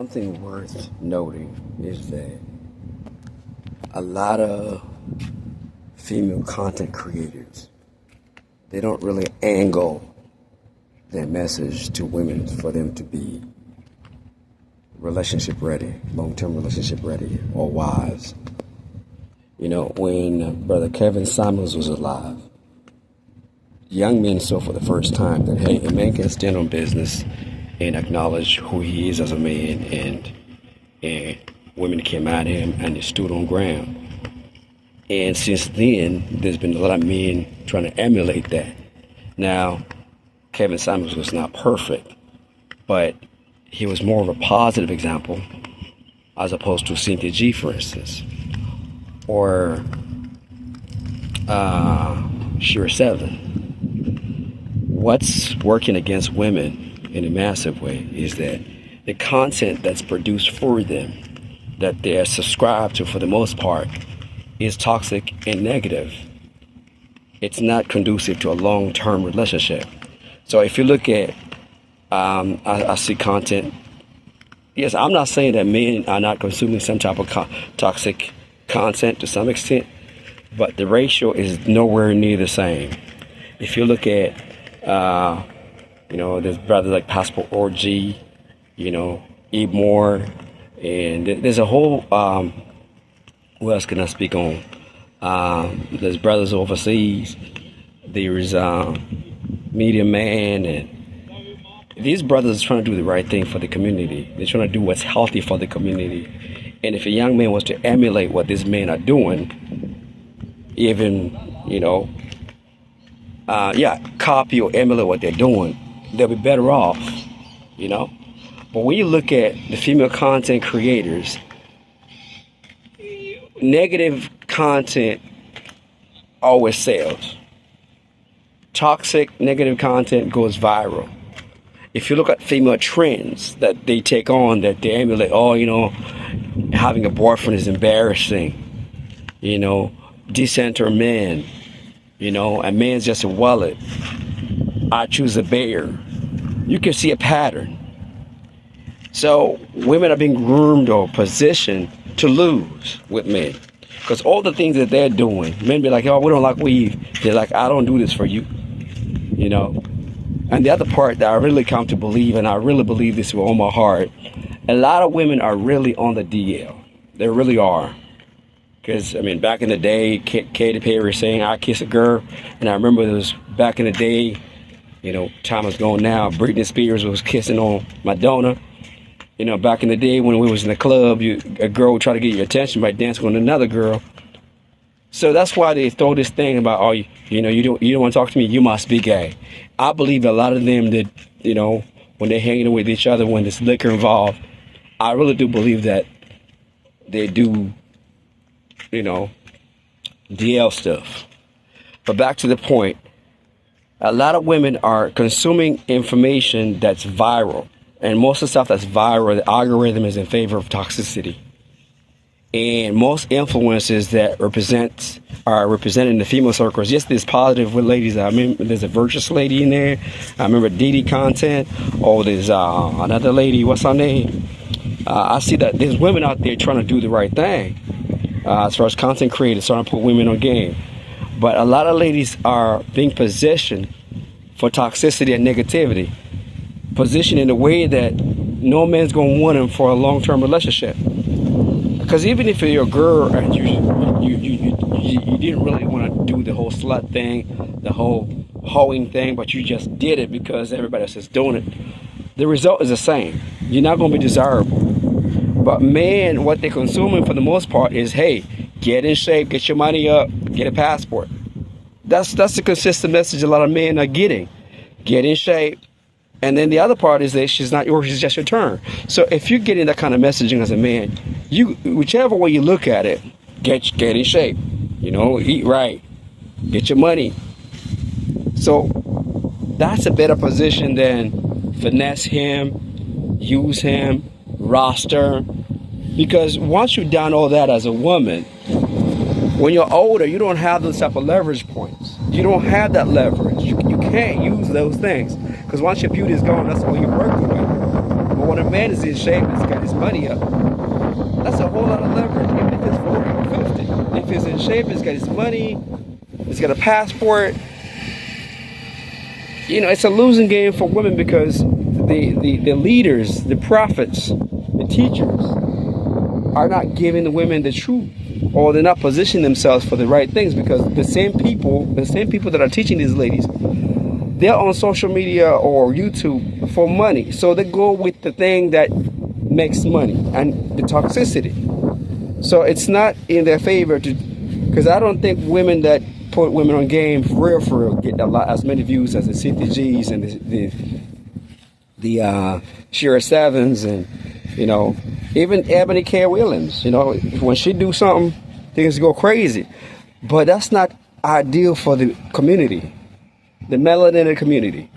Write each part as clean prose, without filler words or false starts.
Something worth noting is that a lot of female content creators, they don't really angle their message to women for them to be relationship ready, long-term relationship ready, or wives. You know, when Brother Kevin Samuels was alive, young men saw for the first time that, hey, a man can stand on business and acknowledge who he is as a man, and women came at him and they stood on ground. And since then, there's been a lot of men trying to emulate that. Now, Kevin Samuels was not perfect, but he was more of a positive example as opposed to Cynthia G, for instance, or Shira Seven. What's working against women in a massive way is that the content that's produced for them, that they're subscribed to for the most part, is toxic and negative. It's not conducive to a long-term relationship. So if you look at, I see content. Yes, I'm not saying that men are not consuming some type of toxic content to some extent, but the ratio is nowhere near the same. If you look at, there's brothers like Passport Orgy, Eve Moore, and there's a whole, what else can I speak on? There's brothers overseas, there's Media Man, and these brothers are trying to do the right thing for the community. They're trying to do what's healthy for the community. And if a young man wants to emulate what these men are doing, even, copy or emulate what they're doing, they'll be better off, But when you look at the female content creators, negative content always sells. Toxic, negative content goes viral. If you look at female trends that they take on, that they emulate, having a boyfriend is embarrassing, decenter men, a man's just a wallet. I choose a bear. You can see a pattern. So women are being groomed or positioned to lose with men. Because all the things that they're doing, men be like, oh, we don't like weave. They're like, I don't do this for you. And the other part that I really come to believe, and I really believe this with all my heart, a lot of women are really on the DL. They really are. Because, back in the day, Katy Perry saying, I kiss a girl. And I remember it was back in the day, time is gone now, Britney Spears was kissing on Madonna. Back in the day when we was in the club, a girl would try to get your attention by dancing with another girl. So that's why they throw this thing about, you don't want to talk to me, you must be gay. I believe a lot of them that, when they're hanging with each other, when there's liquor involved, I really do believe that they do, DL stuff. But back to the point, a lot of women are consuming information that's viral. And most of the stuff that's viral, the algorithm is in favor of toxicity. And most influencers that are represented in the female circles, yes, there's positive with ladies. I mean, there's a virtuous lady in there. I remember Didi Content. Oh, there's another lady. What's her name? I see that there's women out there trying to do the right thing. As far as content creators, trying to put women on game. But a lot of ladies are being positioned for toxicity and negativity. Positioned in a way that no man's going to want them for a long-term relationship. Because even if you're a girl and you didn't really want to do the whole slut thing, the whole hoeing thing, but you just did it because everybody else is doing it, the result is the same. You're not going to be desirable. But men, what they're consuming for the most part is, hey, get in shape, get your money up, get a passport. That's the consistent message a lot of men are getting. Get in shape. And then the other part is that she's not yours, she's just your turn. So if you're getting that kind of messaging as a man, whichever way you look at it, get in shape. Eat right. Get your money. So that's a better position than finesse him, use him, roster. Because once you've done all that as a woman, when you're older, you don't have those type of leverage points. You don't have that leverage. You can't use those things. Because once your beauty is gone, that's all you're working with. But when a man is in shape and he's got his money up, that's a whole lot of leverage, even if it's 40 or 50. If he's in shape, he's got his money, he's got a passport. You know, it's a losing game for women because the leaders, the prophets, the teachers are not giving the women the truth, or they're not positioning themselves for the right things, because the same people that are teaching these ladies, they're on social media or YouTube for money. So they go with the thing that makes money and the toxicity. So it's not in their favor to, because I don't think women that put women on game for real get as many views as the CTGs and the Shira Sevens and, you know, even Ebony K. Williams. You know, when she do something, things go crazy. But that's not ideal for the community, the melanin community.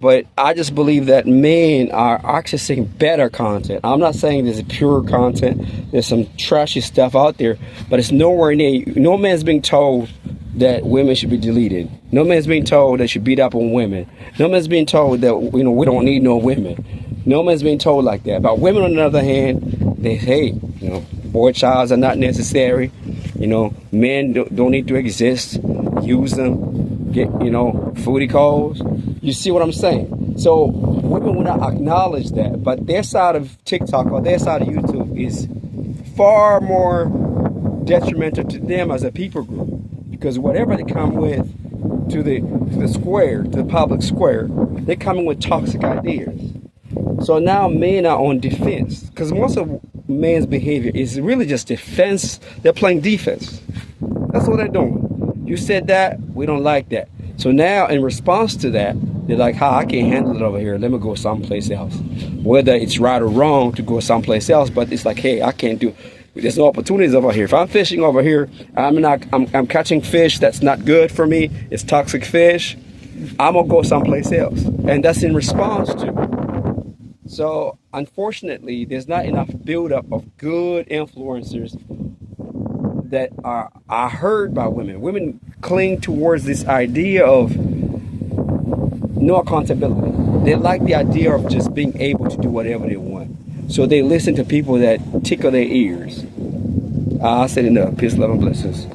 But I just believe that men are accessing better content. I'm not saying there's pure content. There's some trashy stuff out there, but it's nowhere near. No man's being told that women should be deleted. No man's being told they should beat up on women. No man's being told that, you know, we don't need no women. No man's being told like that. But women, on the other hand, they say, you know, boy childs are not necessary. You know, men don't need to exist. Use them. Get, you know, foodie calls. You see what I'm saying? So women will not acknowledge that, but their side of TikTok or their side of YouTube is far more detrimental to them as a people group, because whatever they come with to the square, to the public square, they're coming with toxic ideas. So now men are on defense, because most of men's behavior is really just defense. They're playing defense. That's what they're doing. You said that, we don't like that. So now in response to that, they're like, I can't handle it over here. Let me go someplace else. Whether it's right or wrong to go someplace else, but it's like, hey, I can't do. There's no opportunities over here. If I'm fishing over here, I'm catching fish that's not good for me. It's toxic fish. I'm gonna go someplace else, and that's in response to. So unfortunately, there's not enough buildup of good influencers that are heard by women. Women cling towards this idea of no accountability. They like the idea of just being able to do whatever they want. So they listen to people that tickle their ears. I said enough. Peace, love, and blessings.